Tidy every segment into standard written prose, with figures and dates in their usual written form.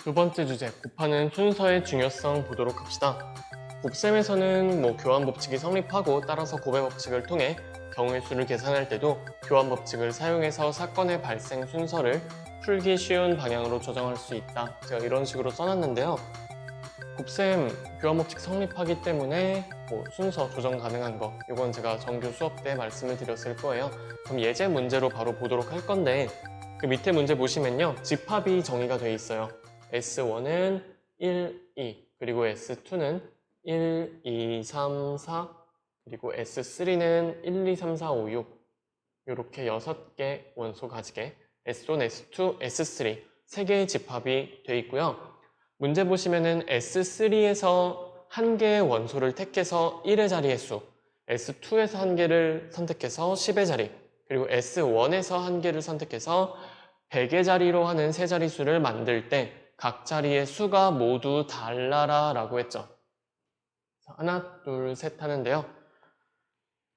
두 번째 주제, 곱하는 순서의 중요성 보도록 합시다. 곱셈에서는 교환 법칙이 성립하고 따라서 곱의 법칙을 통해 경우의 수를 계산할 때도 교환 법칙을 사용해서 사건의 발생 순서를 풀기 쉬운 방향으로 조정할 수 있다. 제가 이런 식으로 써놨는데요. 곱셈 교환 법칙 성립하기 때문에 순서 조정 가능한 거, 이건 제가 정규 수업 때 말씀을 드렸을 거예요. 그럼 예제 문제로 바로 보도록 할 건데, 그 밑에 문제 보시면요, 집합이 정의가 되어 있어요. S1은 1, 2, 그리고 S2는 1, 2, 3, 4, 그리고 S3는 1, 2, 3, 4, 5, 6 이렇게 6개 원소 가지게 S1, S2, S3 3개의 집합이 되어 있고요. 문제 보시면은 S3에서 한 개의 원소를 택해서 1의 자리의 수, S2에서 한 개를 선택해서 10의 자리, 그리고 S1에서 한 개를 선택해서 100의 자리로 하는 세 자릿수를 만들 때 각 자리의 수가 모두 달라라 라고 했죠. 하나, 둘, 셋 하는데요.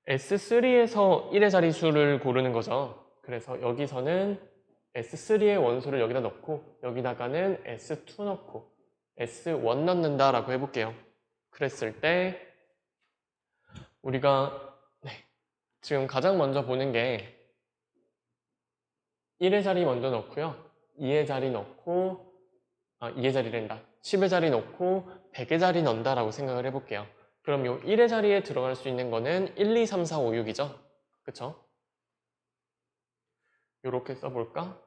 S3에서 1의 자릿수를 고르는 거죠. 그래서 여기서는 S3의 원소를 여기다 넣고 여기다가는 S2 넣고 S1 넣는다 라고 해볼게요. 그랬을 때 우리가 지금 가장 먼저 보는 게 1의 자리 먼저 넣고요. 2의 자리 넣고 2의 자리랜다. 10의 자리 넣고 100의 자리 넣는다 라고 생각을 해볼게요. 그럼 요 1의 자리에 들어갈 수 있는 거는 1, 2, 3, 4, 5, 6이죠. 그쵸? 요렇게 써볼까?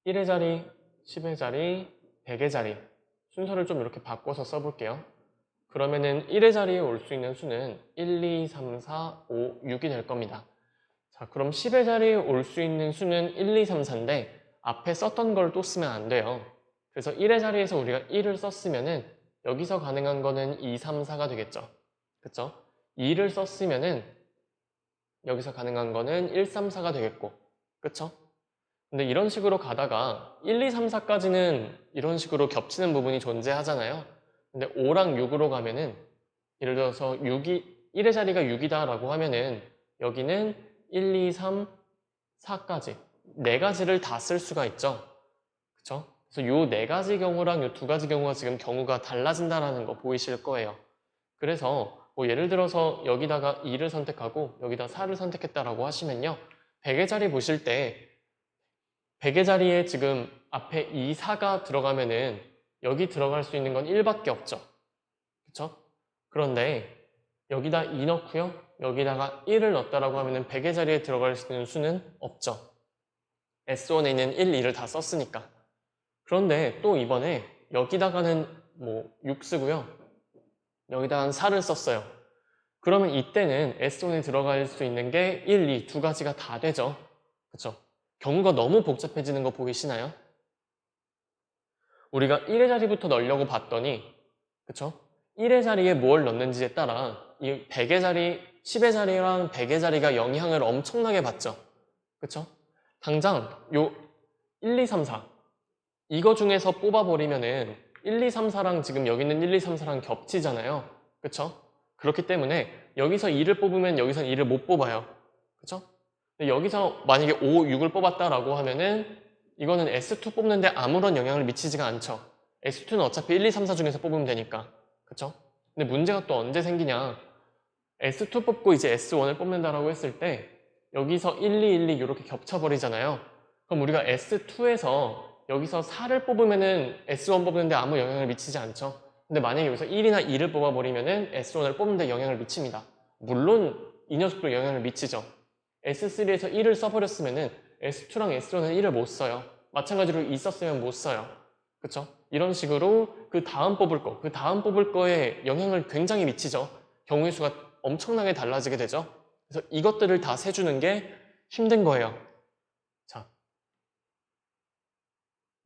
1의 자리, 10의 자리, 100의 자리 순서를 좀 이렇게 바꿔서 써볼게요. 그러면은 1의 자리에 올 수 있는 수는 1, 2, 3, 4, 5, 6이 될 겁니다. 자, 그럼 10의 자리에 올 수 있는 수는 1, 2, 3, 4인데 앞에 썼던 걸 또 쓰면 안 돼요. 그래서 1의 자리에서 우리가 1을 썼으면은 여기서 가능한 거는 2, 3, 4가 되겠죠. 그쵸? 2를 썼으면은 여기서 가능한 거는 1, 3, 4가 되겠고. 그쵸? 근데 이런 식으로 가다가 1, 2, 3, 4까지는 이런 식으로 겹치는 부분이 존재하잖아요. 근데 5랑 6으로 가면은 예를 들어서 1의 자리가 6이다 라고 하면은 여기는 1, 2, 3, 4까지 4가지를 다 쓸 수가 있죠. 그쵸? 그래서 요 4가지 경우랑 요 2가지 경우가 지금 경우가 달라진다는 거 보이실 거예요. 그래서 예를 들어서 여기다가 2를 선택하고 여기다 4를 선택했다라고 하시면요. 100의 자리 보실 때 100의 자리에 지금 앞에 2, 4가 들어가면은 여기 들어갈 수 있는 건 1밖에 없죠. 그쵸? 그런데 여기다 2 넣고요. 여기다가 1을 넣었다라고 하면은 100의 자리에 들어갈 수 있는 수는 없죠. S1에 있는 1, 2를 다 썼으니까. 그런데 또 이번에 여기다가는 6 쓰고요. 여기다가는 4를 썼어요. 그러면 이때는 S1에 들어갈 수 있는 게 1, 2 두 가지가 다 되죠. 그쵸? 경우가 너무 복잡해지는 거 보이시나요? 우리가 1의 자리부터 넣으려고 봤더니 그쵸? 1의 자리에 뭘 넣는지에 따라 이 100의 자리, 10의 자리랑 100의 자리가 영향을 엄청나게 받죠. 그쵸? 당장 요 1, 2, 3, 4 이거 중에서 뽑아버리면은 1, 2, 3, 4랑 지금 여기 있는 1, 2, 3, 4랑 겹치잖아요. 그쵸? 그렇기 때문에 여기서 2를 뽑으면 여기서 2를 못 뽑아요. 그쵸? 근데 여기서 만약에 5, 6을 뽑았다라고 하면은 이거는 S2 뽑는데 아무런 영향을 미치지가 않죠. S2는 어차피 1, 2, 3, 4 중에서 뽑으면 되니까. 그쵸? 근데 문제가 또 언제 생기냐? S2 뽑고 이제 S1을 뽑는다라고 했을 때 여기서 1, 2, 1, 2 이렇게 겹쳐버리잖아요. 그럼 우리가 S2에서 여기서 4를 뽑으면은 S1 뽑는데 아무 영향을 미치지 않죠. 근데 만약에 여기서 1이나 2를 뽑아버리면은 S1을 뽑는데 영향을 미칩니다. 물론 이 녀석도 영향을 미치죠. S3에서 1을 써버렸으면은 S2랑 S1은 1을 못 써요. 마찬가지로 2 썼으면 못 써요. 그쵸? 이런 식으로 그 다음 뽑을 거, 그 다음 뽑을 거에 영향을 굉장히 미치죠. 경우의 수가 엄청나게 달라지게 되죠. 그래서 이것들을 다 세주는 게 힘든 거예요. 자,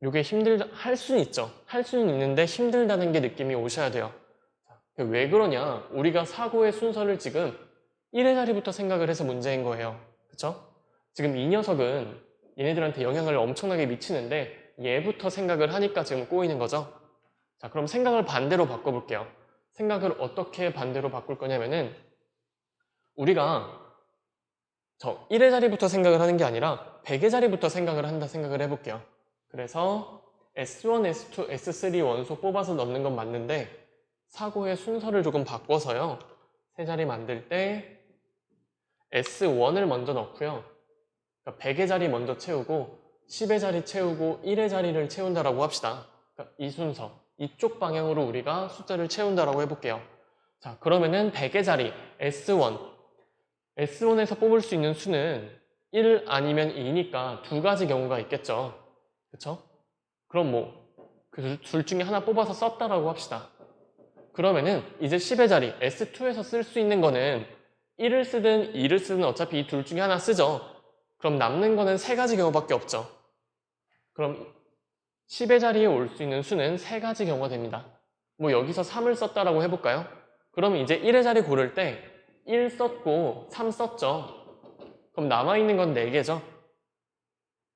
이게 할 수는 있죠. 할 수는 있는데 힘들다는 게 느낌이 오셔야 돼요. 왜 그러냐? 우리가 사고의 순서를 지금 1의 자리부터 생각을 해서 문제인 거예요. 그쵸? 지금 이 녀석은 얘네들한테 영향을 엄청나게 미치는데 얘부터 생각을 하니까 지금 꼬이는 거죠. 자, 그럼 생각을 반대로 바꿔볼게요. 생각을 어떻게 반대로 바꿀 거냐면은 우리가 저 1의 자리부터 생각을 하는 게 아니라 100의 자리부터 생각을 한다 생각을 해볼게요. 그래서 S1, S2, S3 원소 뽑아서 넣는 건 맞는데 사고의 순서를 조금 바꿔서요. 세 자리 만들 때 S1을 먼저 넣고요. 그러니까 100의 자리 먼저 채우고 10의 자리 채우고 1의 자리를 채운다라고 합시다. 그러니까 이 순서, 이쪽 방향으로 우리가 숫자를 채운다라고 해볼게요. 자, 그러면은 100의 자리 S1, S1에서 뽑을 수 있는 수는 1 아니면 2니까 두 가지 경우가 있겠죠. 그쵸? 그럼 뭐 그 둘 중에 하나 뽑아서 썼다라고 합시다. 그러면은 이제 10의 자리 S2에서 쓸 수 있는 거는 1을 쓰든 2를 쓰든 어차피 이 둘 중에 하나 쓰죠. 그럼 남는 거는 세 가지 경우밖에 없죠. 그럼 10의 자리에 올 수 있는 수는 세 가지 경우가 됩니다. 뭐 여기서 3을 썼다라고 해볼까요? 그러면 이제 1의 자리 고를 때 1 썼고 3 썼죠. 그럼 남아있는 건 4개죠.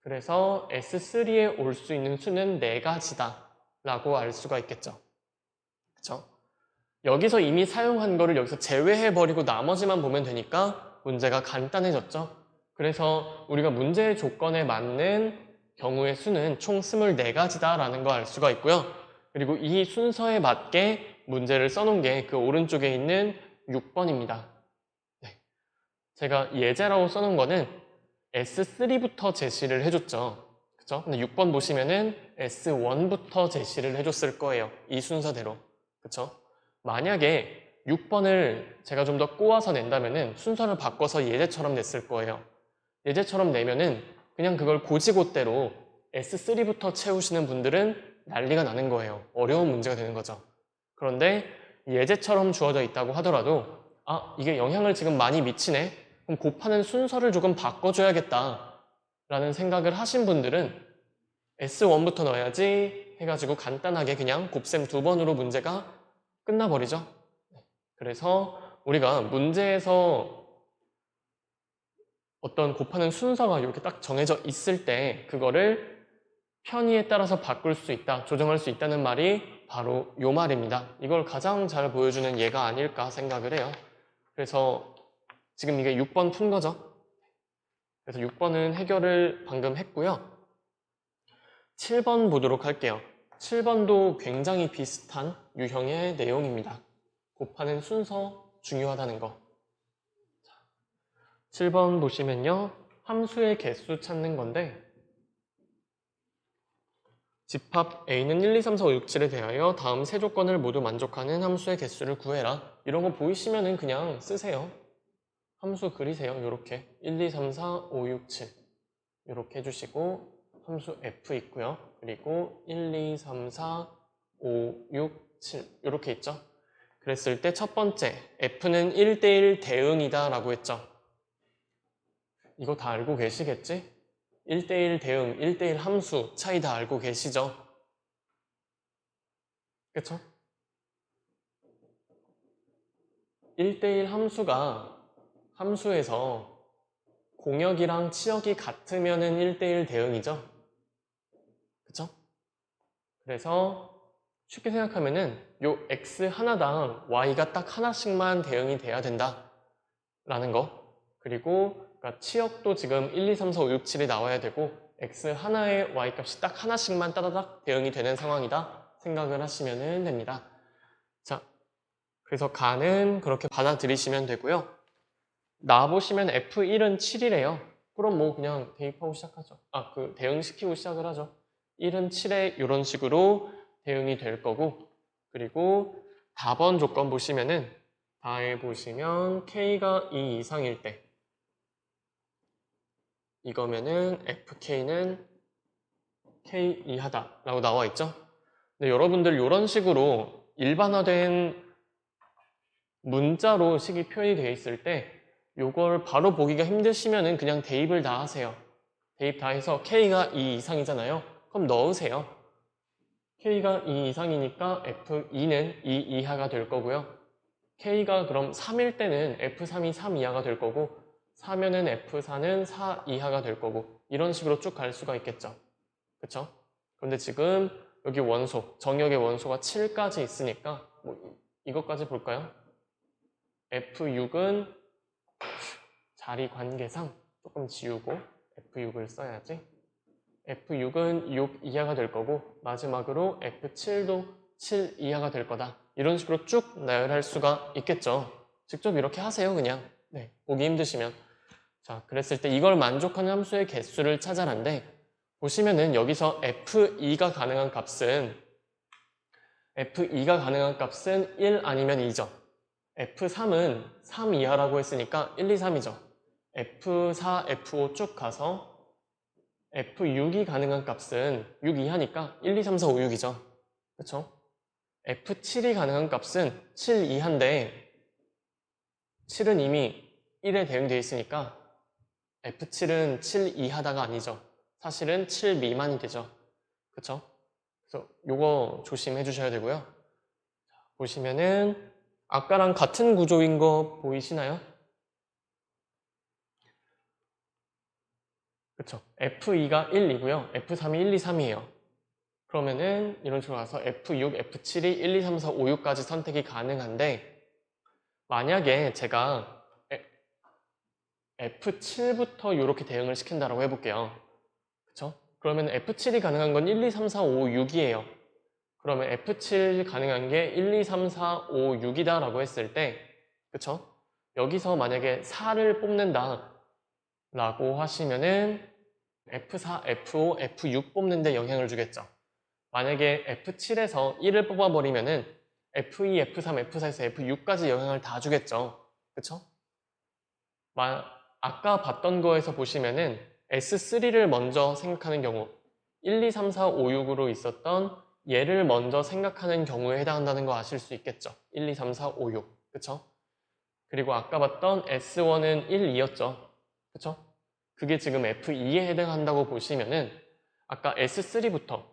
그래서 S3에 올 수 있는 수는 4가지다 라고 알 수가 있겠죠. 그쵸? 여기서 이미 사용한 거를 여기서 제외해버리고 나머지만 보면 되니까 문제가 간단해졌죠. 그래서 우리가 문제의 조건에 맞는 경우의 수는 총 24가지다 라는 거 알 수가 있고요. 그리고 이 순서에 맞게 문제를 써놓은 게 그 오른쪽에 있는 6번입니다. 네. 제가 예제라고 써놓은 거는 S3부터 제시를 해줬죠. 그쵸? 근데 6번 보시면은 S1부터 제시를 해줬을 거예요. 이 순서대로. 그쵸? 만약에 6번을 제가 좀 더 꼬아서 낸다면은 순서를 바꿔서 예제처럼 냈을 거예요. 예제처럼 내면은 그냥 그걸 고지고대로 S3부터 채우시는 분들은 난리가 나는 거예요. 어려운 문제가 되는 거죠. 그런데 예제처럼 주어져 있다고 하더라도 아, 이게 영향을 지금 많이 미치네? 그럼 곱하는 순서를 조금 바꿔줘야겠다 라는 생각을 하신 분들은 S1부터 넣어야지 해가지고 간단하게 그냥 곱셈 2번으로 문제가 끝나버리죠. 그래서 우리가 문제에서 어떤 곱하는 순서가 이렇게 딱 정해져 있을 때 그거를 편의에 따라서 바꿀 수 있다, 조정할 수 있다는 말이 바로 이 말입니다. 이걸 가장 잘 보여주는 예가 아닐까 생각을 해요. 그래서 지금 이게 6번 푼 거죠. 그래서 6번은 해결을 방금 했고요. 7번 보도록 할게요. 7번도 굉장히 비슷한 유형의 내용입니다. 곱하는 순서 중요하다는 거. 7번 보시면요. 함수의 개수 찾는 건데 집합 A는 1, 2, 3, 4, 5, 6, 7에 대하여 다음 세 조건을 모두 만족하는 함수의 개수를 구해라. 이런 거 보이시면은 그냥 쓰세요. 함수 그리세요. 이렇게 1, 2, 3, 4, 5, 6, 7 이렇게 해주시고 함수 F 있고요. 그리고 1, 2, 3, 4, 5, 6, 7 이렇게 있죠. 그랬을 때 첫 번째 F는 1대1 대응이다 라고 했죠. 이거 다 알고 계시겠지? 1대1 대응, 1대1 함수 차이 다 알고 계시죠? 그쵸? 1대1 함수가 함수에서 공역이랑 치역이 같으면은 1대1 대응이죠? 그쵸? 그래서 쉽게 생각하면은 요 x 하나당 y가 딱 하나씩만 대응이 돼야 된다 라는 거. 그리고 그러니까 치역도 지금 1, 2, 3, 4, 5, 6, 7이 나와야 되고 x 하나의 y 값이 딱 하나씩만 따다닥 대응이 되는 상황이다 생각을 하시면 됩니다. 자, 그래서 가는 그렇게 받아들이시면 되고요. 나와보시면 F1은 7이래요. 그럼 뭐 그냥 대입하고 시작하죠. 아, 그 대응시키고 시작을 하죠. 1은 7에 이런 식으로 대응이 될 거고 그리고 다번 조건 보시면은 다에 보시면 K가 2 이상일 때 이거면은 FK는 K 이하다 라고 나와 있죠. 근데 여러분들 이런 식으로 일반화된 문자로 식이 표현이 되어 있을 때 이걸 바로 보기가 힘드시면은 그냥 대입을 다 하세요. 대입 다 해서 K가 2 이상이잖아요. 그럼 넣으세요. K가 2 이상이니까 F2는 2 이하가 될 거고요. K가 그럼 3일 때는 F3이 3 이하가 될 거고 4면은 F4는 4 이하가 될 거고 이런 식으로 쭉 갈 수가 있겠죠. 그쵸? 그런데 지금 여기 원소, 정역의 원소가 7까지 있으니까 뭐 이것까지 볼까요? F6은 자리 관계상 조금 지우고 F6을 써야지. F6은 6 이하가 될 거고 마지막으로 F7도 7 이하가 될 거다. 이런 식으로 쭉 나열할 수가 있겠죠. 직접 이렇게 하세요, 그냥. 네, 보기 힘드시면. 자, 그랬을 때 이걸 만족하는 함수의 개수를 찾아란데 보시면은 여기서 F2가 가능한 값은 1 아니면 2죠. F3은 3 이하라고 했으니까 1, 2, 3이죠. F4, F5 쭉 가서 F6이 가능한 값은 6 이하니까 1, 2, 3, 4, 5, 6이죠. 그쵸? F7이 가능한 값은 7 이하인데 7은 이미 1에 대응되어 있으니까 F7은 7 이하다가 아니죠. 사실은 7 미만이 되죠. 그쵸? 그래서 요거 조심해 주셔야 되고요. 보시면은 아까랑 같은 구조인 거 보이시나요? 그쵸? F2가 1이고요. F3이 1, 2, 3이에요. 그러면은 이런 식으로 가서 F6, F7이 1, 2, 3, 4, 5, 6까지 선택이 가능한데 만약에 제가 F7부터 이렇게 대응을 시킨다라고 해볼게요. 그쵸? 그러면 F7이 가능한 건 1, 2, 3, 4, 5, 6이에요. 그러면 F7 가능한 게 1, 2, 3, 4, 5, 6이다 라고 했을 때 그쵸? 여기서 만약에 4를 뽑는다 라고 하시면은 F4, F5, F6 뽑는데 영향을 주겠죠. 만약에 F7에서 1을 뽑아버리면은 F2, F3, F4에서 F6까지 영향을 다 주겠죠. 그쵸? 아까 봤던 거에서 보시면은 S3를 먼저 생각하는 경우 1, 2, 3, 4, 5, 6으로 있었던 얘를 먼저 생각하는 경우에 해당한다는 거 아실 수 있겠죠. 1, 2, 3, 4, 5, 6. 그쵸? 그리고 아까 봤던 S1은 1, 2였죠. 그쵸? 그게 지금 F2에 해당한다고 보시면은 아까 S3부터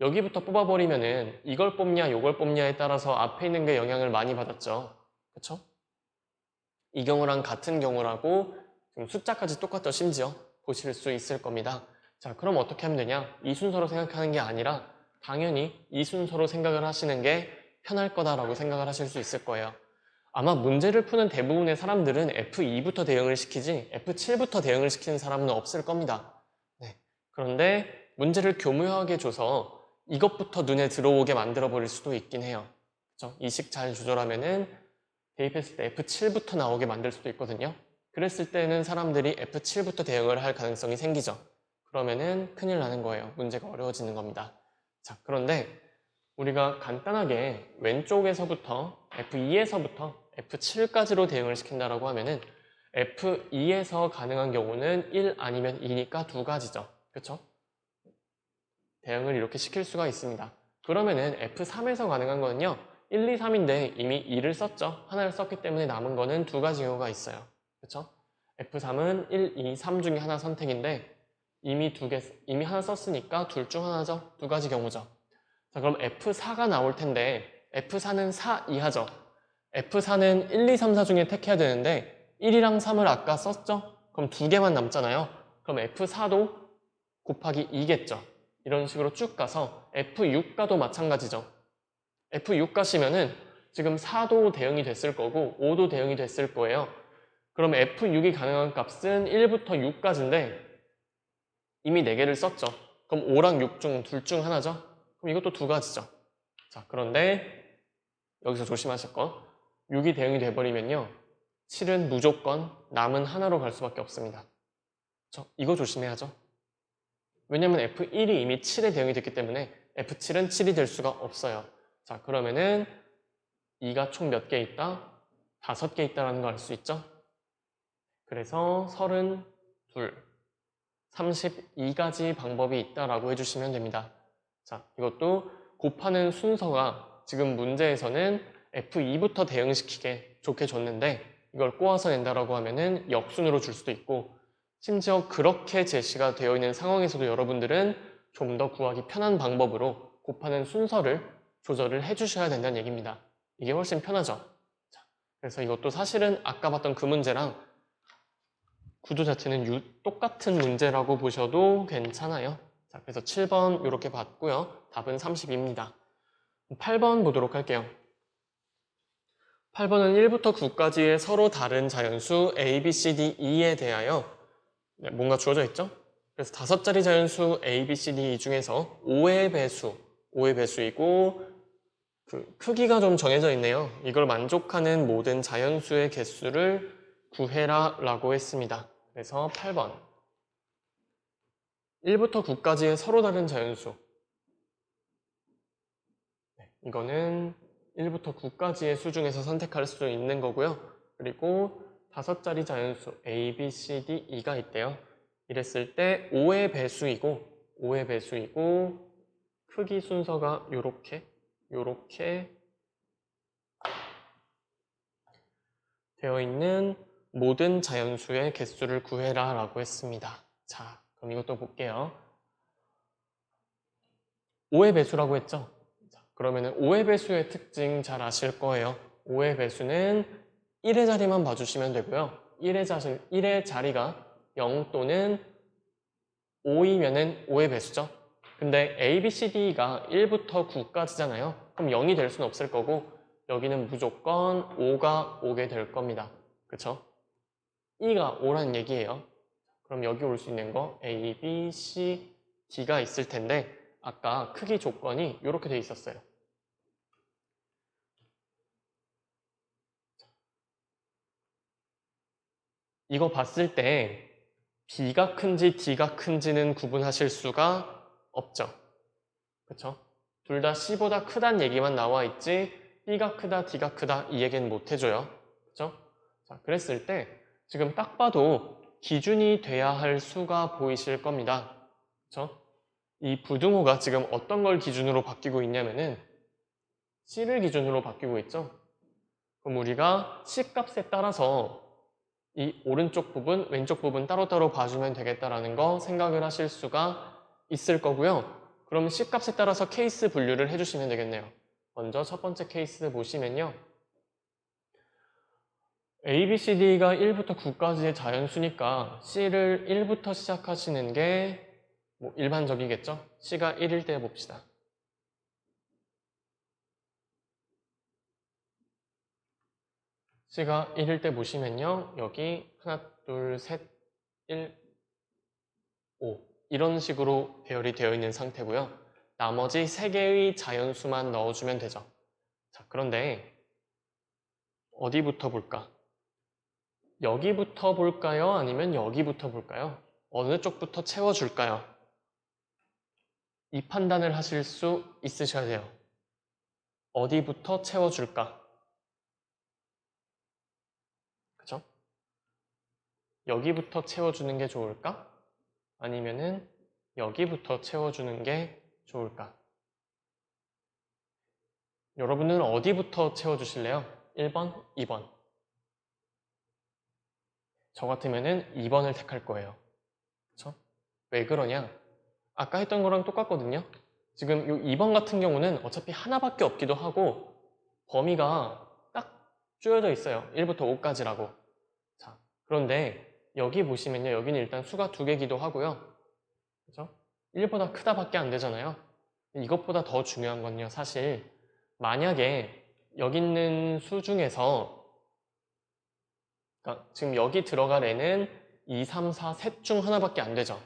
여기부터 뽑아버리면은 이걸 뽑냐 이걸 뽑냐에 따라서 앞에 있는 게 영향을 많이 받았죠. 그쵸? 이 경우랑 같은 경우라고 지금 숫자까지 똑같죠. 심지어 보실 수 있을 겁니다. 자, 그럼 어떻게 하면 되냐? 이 순서로 생각하는 게 아니라 당연히 이 순서로 생각을 하시는 게 편할 거다라고 생각을 하실 수 있을 거예요. 아마 문제를 푸는 대부분의 사람들은 F2부터 대응을 시키지 F7부터 대응을 시키는 사람은 없을 겁니다. 네. 그런데 문제를 교묘하게 줘서 이것부터 눈에 들어오게 만들어 버릴 수도 있긴 해요. 그렇죠? 이식 잘 조절하면은 대입했을 때 F7부터 나오게 만들 수도 있거든요. 그랬을 때는 사람들이 F7부터 대응을 할 가능성이 생기죠. 그러면은 큰일 나는 거예요. 문제가 어려워지는 겁니다. 자, 그런데 우리가 간단하게 왼쪽에서부터 F2에서부터 F7까지로 대응을 시킨다라고 하면은 F2에서 가능한 경우는 1 아니면 2니까 두 가지죠. 그렇죠? 대응을 이렇게 시킬 수가 있습니다. 그러면은 F3에서 가능한 거는요. 1, 2, 3인데 이미 2를 썼죠. 하나를 썼기 때문에 남은 거는 두 가지 경우가 있어요. 그렇죠? F3은 1, 2, 3 중에 하나 선택인데 이미 하나 썼으니까 둘 중 하나죠. 두 가지 경우죠. 자, 그럼 F4가 나올 텐데 F4는 4 이하죠. F4는 1, 2, 3, 4 중에 택해야 되는데 1이랑 3을 아까 썼죠? 그럼 두 개만 남잖아요. 그럼 F4도 곱하기 2겠죠. 이런 식으로 쭉 가서 F6과도 마찬가지죠. F6 가시면은 지금 4도 대응이 됐을 거고 5도 대응이 됐을 거예요. 그럼 F6이 가능한 값은 1부터 6까지인데 이미 4개를 썼죠. 그럼 5랑 6 중 둘 중 하나죠. 그럼 이것도 두 가지죠. 자, 그런데 여기서 조심하실 건 6이 대응이 돼버리면요. 7은 무조건 남은 하나로 갈 수밖에 없습니다. 이거 조심해야죠. 왜냐면 F1이 이미 7에 대응이 됐기 때문에 F7은 7이 될 수가 없어요. 자, 그러면은 2가 총 몇 개 있다? 5개 있다라는 걸 알 수 있죠? 그래서 32, 32가지 방법이 있다라고 해주시면 됩니다. 자, 이것도 곱하는 순서가 지금 문제에서는 F2부터 대응시키게 좋게 줬는데 이걸 꼬아서 낸다라고 하면은 역순으로 줄 수도 있고 심지어 그렇게 제시가 되어 있는 상황에서도 여러분들은 좀 더 구하기 편한 방법으로 곱하는 순서를 조절을 해주셔야 된다는 얘기입니다. 이게 훨씬 편하죠. 자, 그래서 이것도 사실은 아까 봤던 그 문제랑 구조 자체는 똑같은 문제라고 보셔도 괜찮아요. 자, 그래서 7번 이렇게 봤고요. 답은 30입니다. 8번 보도록 할게요. 8번은 1부터 9까지의 서로 다른 자연수 A, B, C, D, E에 대하여 뭔가 주어져 있죠? 그래서 5자리 자연수 A, B, C, D 이 중에서 5의 배수이고 그 크기가 좀 정해져 있네요. 이걸 만족하는 모든 자연수의 개수를 구해라 라고 했습니다. 그래서 8번 1부터 9까지의 서로 다른 자연수. 이거는 1부터 9까지의 수 중에서 선택할 수 있는 거고요. 그리고 5자리 자연수 A, B, C, D, E가 있대요. 이랬을 때 5의 배수이고 크기 순서가 요렇게 되어 있는 모든 자연수의 개수를 구해라 라고 했습니다. 자, 그럼 이것도 볼게요. 5의 배수라고 했죠? 자, 그러면은 5의 배수의 특징 잘 아실 거예요. 5의 배수는 1의 자리만 봐주시면 되고요. 1의 자리가 0 또는 5이면은 5의 배수죠. 근데 A, B, C, D가 1부터 9까지잖아요. 그럼 0이 될 수는 없을 거고 여기는 무조건 5가 오게 될 겁니다. 그쵸? E가 5라는 얘기예요. 그럼 여기 올 수 있는 거 A, B, C, D가 있을 텐데 아까 크기 조건이 이렇게 돼 있었어요. 이거 봤을 때 B가 큰지 D가 큰지는 구분하실 수가 없죠. 그쵸? 둘 다 C보다 크다는 얘기만 나와 있지 B가 크다, D가 크다 이 얘기는 못 해줘요. 그쵸? 자, 그랬을 때 지금 딱 봐도 기준이 돼야 할 수가 보이실 겁니다. 그쵸? 이 부등호가 지금 어떤 걸 기준으로 바뀌고 있냐면은 C를 기준으로 바뀌고 있죠. 그럼 우리가 C 값에 따라서 이 오른쪽 부분, 왼쪽 부분 따로따로 봐주면 되겠다라는 거 생각을 하실 수가 있을 거고요. 그럼 C 값에 따라서 케이스 분류를 해주시면 되겠네요. 먼저 첫 번째 케이스 보시면요. A, B, C, D가 1부터 9까지의 자연수니까 C를 1부터 시작하시는 게 뭐 일반적이겠죠? C가 1일 때 봅시다. C가 1일 때 보시면요. 여기 하나, 둘, 셋, 1, 5 이런 식으로 배열이 되어 있는 상태고요. 나머지 3개의 자연수만 넣어주면 되죠. 자, 그런데 어디부터 볼까? 여기부터 볼까요? 아니면 여기부터 볼까요? 어느 쪽부터 채워줄까요? 이 판단을 하실 수 있으셔야 돼요. 어디부터 채워줄까? 그쵸? 여기부터 채워주는 게 좋을까? 아니면은 여기부터 채워주는 게 좋을까? 여러분은 어디부터 채워주실래요? 1번, 2번. 저 같으면은 2번을 택할 거예요. 그쵸? 왜 그러냐? 아까 했던 거랑 똑같거든요. 지금 이 2번 같은 경우는 어차피 하나밖에 없기도 하고 범위가 딱 쪼여져 있어요. 1부터 5까지라고. 자, 그런데 여기 보시면요. 여기는 일단 수가 2개기도 하고요. 그죠? 1보다 크다밖에 안 되잖아요. 이것보다 더 중요한 건요. 사실 만약에 여기 있는 수 중에서 그러니까 지금 여기 들어갈 애는 2, 3, 4, 셋 중 하나밖에 안 되죠.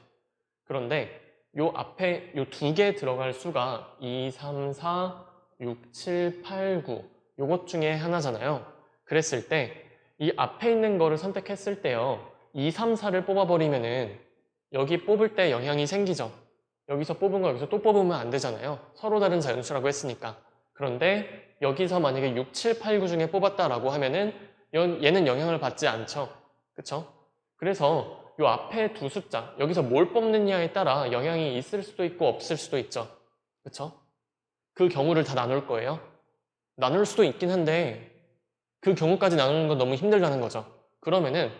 그런데 요 앞에 요 2개 들어갈 수가 2, 3, 4, 6, 7, 8, 9 요것 중에 하나잖아요. 그랬을 때 이 앞에 있는 거를 선택했을 때요. 2, 3, 4를 뽑아버리면은 여기 뽑을 때 영향이 생기죠. 여기서 뽑은 거 여기서 또 뽑으면 안 되잖아요. 서로 다른 자연수라고 했으니까. 그런데 여기서 만약에 6, 7, 8, 9 중에 뽑았다라고 하면은 얘는 영향을 받지 않죠. 그쵸? 그래서 이 앞에 두 숫자, 여기서 뭘 뽑느냐에 따라 영향이 있을 수도 있고 없을 수도 있죠. 그쵸? 그 경우를 다 나눌 거예요. 나눌 수도 있긴 한데 그 경우까지 나누는 건 너무 힘들다는 거죠. 그러면은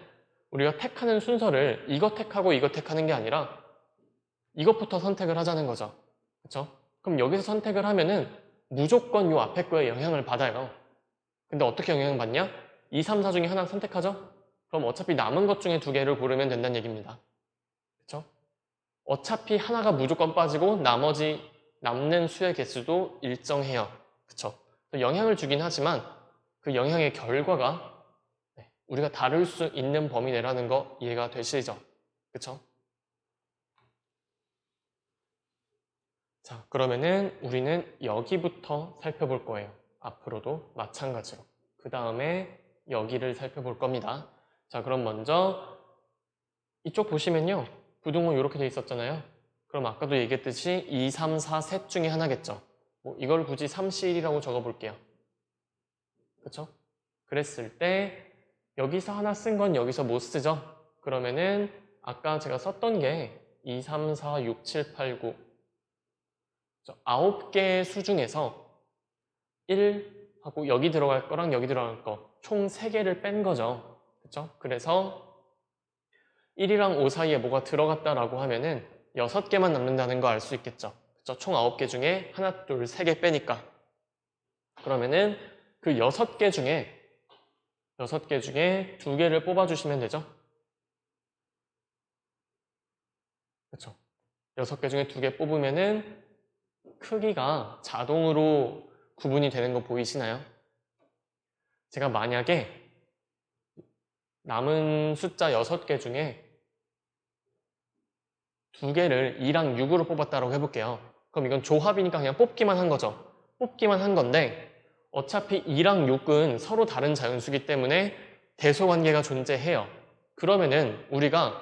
우리가 택하는 순서를 이거 택하고 이거 택하는 게 아니라 이것부터 선택을 하자는 거죠. 그쵸? 그럼 여기서 선택을 하면은 무조건 이 앞에 거에 영향을 받아요. 근데 어떻게 영향을 받냐? 2, 3, 4 중에 하나 선택하죠? 그럼 어차피 남은 것 중에 2개를 고르면 된다는 얘기입니다. 그쵸? 어차피 하나가 무조건 빠지고 나머지 남는 수의 개수도 일정해요. 그쵸? 영향을 주긴 하지만 그 영향의 결과가 우리가 다룰 수 있는 범위 내라는 거 이해가 되시죠? 그쵸? 자, 그러면은 우리는 여기부터 살펴볼 거예요. 앞으로도 마찬가지로. 그 다음에 여기를 살펴볼 겁니다. 자, 그럼 먼저 이쪽 보시면요. 부등호 이렇게 돼 있었잖아요. 그럼 아까도 얘기했듯이 2, 3, 4 셋 중에 하나겠죠. 뭐 이걸 굳이 3C1이라고 적어볼게요. 그쵸? 그랬을 때 여기서 하나 쓴 건 여기서 못 쓰죠? 그러면은 아까 제가 썼던 게 2, 3, 4, 6, 7, 8, 9 9개의 수 중에서 1 하고 여기 들어갈 거랑 여기 들어갈 거 총 3개를 뺀 거죠. 그쵸? 그래서 1이랑 5 사이에 뭐가 들어갔다라고 하면은 6개만 남는다는 거 알 수 있겠죠. 그쵸? 총 9개 중에 하나, 둘, 3개 빼니까. 그러면은 그 6개 중에 2개를 뽑아주시면 되죠. 그쵸? 6개 중에 2개 뽑으면은 크기가 자동으로 구분이 되는 거 보이시나요? 제가 만약에 남은 숫자 6개 중에 2개를 2랑 6으로 뽑았다고 해볼게요. 그럼 이건 조합이니까 그냥 뽑기만 한 거죠. 뽑기만 한 건데 어차피 2랑 6은 서로 다른 자연수기 때문에 대소관계가 존재해요. 그러면은 우리가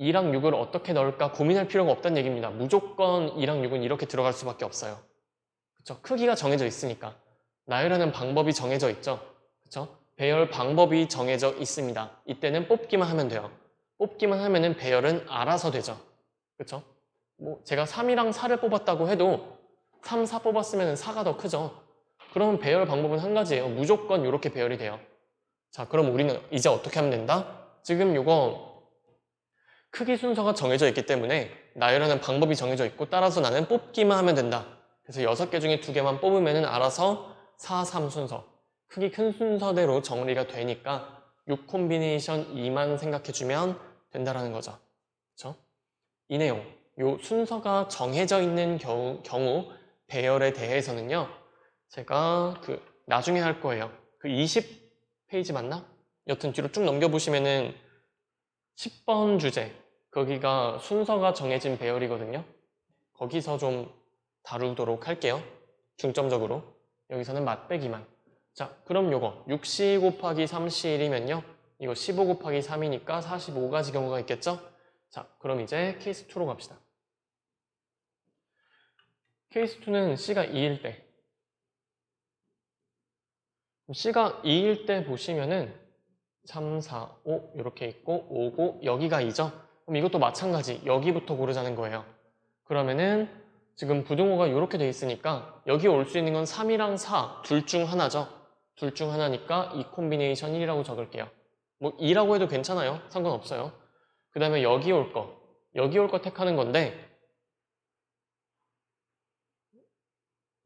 2랑 6을 어떻게 넣을까 고민할 필요가 없다는 얘기입니다. 무조건 2랑 6은 이렇게 들어갈 수밖에 없어요. 그쵸? 크기가 정해져 있으니까. 나열하는 방법이 정해져 있죠. 그쵸? 배열 방법이 정해져 있습니다. 이때는 뽑기만 하면 돼요. 뽑기만 하면은 배열은 알아서 되죠. 그쵸? 뭐 제가 3이랑 4를 뽑았다고 해도 3, 4 뽑았으면 4가 더 크죠. 그러면 배열 방법은 한 가지예요. 무조건 이렇게 배열이 돼요. 자, 그럼 우리는 이제 어떻게 하면 된다? 지금 이거 크기 순서가 정해져 있기 때문에 나열하는 방법이 정해져 있고 따라서 나는 뽑기만 하면 된다. 그래서 6개 중에 2개만 뽑으면 알아서 4, 3 순서 크기 큰 순서대로 정리가 되니까 6 콤비네이션 2만 생각해주면 된다라는 거죠. 그렇죠? 이 내용, 요 순서가 정해져 있는 경우 배열에 대해서는요. 제가 나중에 할 거예요. 20페이지 맞나? 여튼 뒤로 쭉 넘겨보시면은 10번 주제, 거기가 순서가 정해진 배열이거든요. 거기서 좀 다루도록 할게요. 중점적으로. 여기서는 맛배기만. 자, 그럼 요거 6C 곱하기 3C1이면요. 이거 15 곱하기 3이니까 45가지 경우가 있겠죠? 자, 그럼 이제 케이스 2로 갑시다. 케이스 2는 C가 2일 때. C가 2일 때 보시면은 3, 4, 5 이렇게 있고 5, 9 여기가 2죠? 그럼 이것도 마찬가지 여기부터 고르자는 거예요. 그러면은 지금 부등호가 이렇게 돼 있으니까 여기 올 수 있는 건 3이랑 4 둘 중 하나죠? 둘 중 하나니까 이 콤비네이션 1이라고 적을게요. 뭐 2라고 해도 괜찮아요. 상관없어요. 그 다음에 여기 올 거 택하는 건데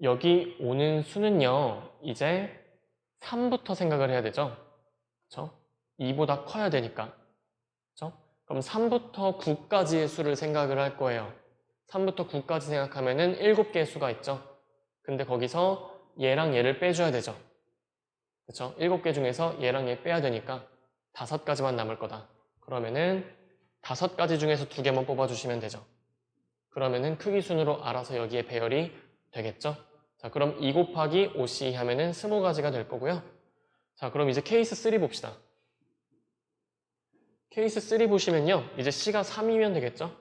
여기 오는 수는요 이제 3부터 생각을 해야 되죠. 그쵸? 2보다 커야 되니까. 그쵸? 그럼 3부터 9까지의 수를 생각을 할 거예요. 3부터 9까지 생각하면은 7개의 수가 있죠. 근데 거기서 얘랑 얘를 빼줘야 되죠. 그쵸? 7개 중에서 얘랑 얘 빼야 되니까 5가지만 남을 거다. 그러면은 5가지 중에서 2개만 뽑아주시면 되죠. 그러면은 크기 순으로 알아서 여기에 배열이 되겠죠? 자, 그럼 2 곱하기 5C 하면은 20가지가 될 거고요. 자, 그럼 이제 케이스 3 봅시다. 케이스 3 보시면요. 이제 C가 3이면 되겠죠?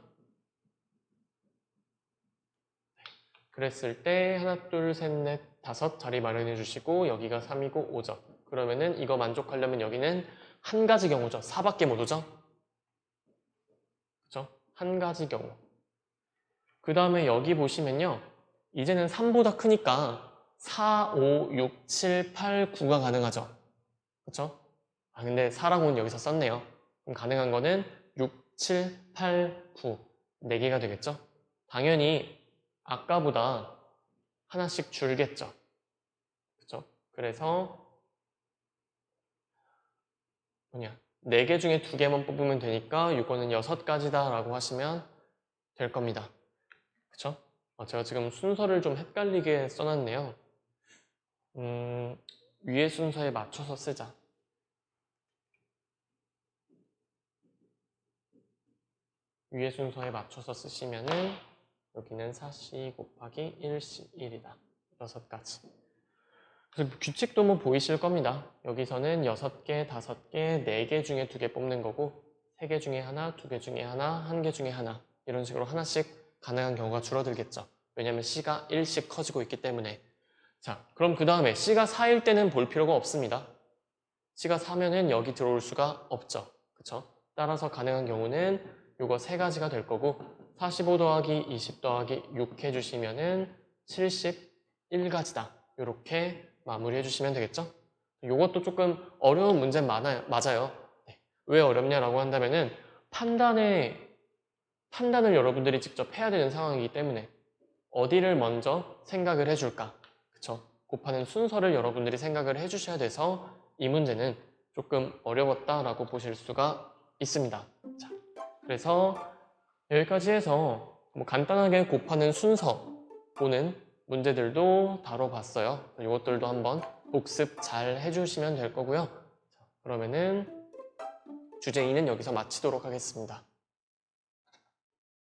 그랬을 때 하나, 둘, 셋, 넷, 5 자리 마련해 주시고 여기가 3이고 5죠. 그러면은 이거 만족하려면 여기는 한 가지 경우죠. 4밖에 못 오죠? 그죠? 한 가지 경우. 그 다음에 여기 보시면요. 이제는 3보다 크니까 4, 5, 6, 7, 8, 9가 가능하죠. 그쵸? 아, 근데 4랑 5는 여기서 썼네요. 그럼 가능한 거는 6, 7, 8, 9. 4개가 되겠죠? 당연히 아까보다 하나씩 줄겠죠. 그쵸? 그래서 4개 중에 2개만 뽑으면 되니까 이거는 6가지다 라고 하시면 될 겁니다. 그쵸? 제가 지금 순서를 좀 헷갈리게 써놨네요. 위에 순서에 맞춰서 쓰자. 위에 순서에 맞춰서 쓰시면은 여기는 4C 곱하기 1C 1이다. 6가지. 그래서 규칙도 뭐 보이실 겁니다. 여기서는 6개, 5개, 4개 중에 2개 뽑는 거고 3개 중에 하나, 2개 중에 하나, 1개 중에 하나 이런 식으로 하나씩 가능한 경우가 줄어들겠죠. 왜냐하면 C가 1씩 커지고 있기 때문에. 자, 그럼 그 다음에 C가 4일 때는 볼 필요가 없습니다. C가 4면은 여기 들어올 수가 없죠. 그쵸? 따라서 가능한 경우는 요거 3가지가 될 거고 45 더하기 20 더하기 6 해주시면은 71가지다. 요렇게 마무리해 주시면 되겠죠? 요것도 조금 어려운 문제 맞아요. 네. 왜 어렵냐라고 한다면은 판단을 여러분들이 직접 해야 되는 상황이기 때문에 어디를 먼저 생각을 해줄까? 그쵸? 곱하는 순서를 여러분들이 생각을 해주셔야 돼서 이 문제는 조금 어려웠다라고 보실 수가 있습니다. 자, 그래서 여기까지 해서 뭐 간단하게 곱하는 순서 보는 문제들도 다뤄봤어요. 이것들도 한번 복습 잘 해주시면 될 거고요. 자, 그러면은 주제 2는 여기서 마치도록 하겠습니다.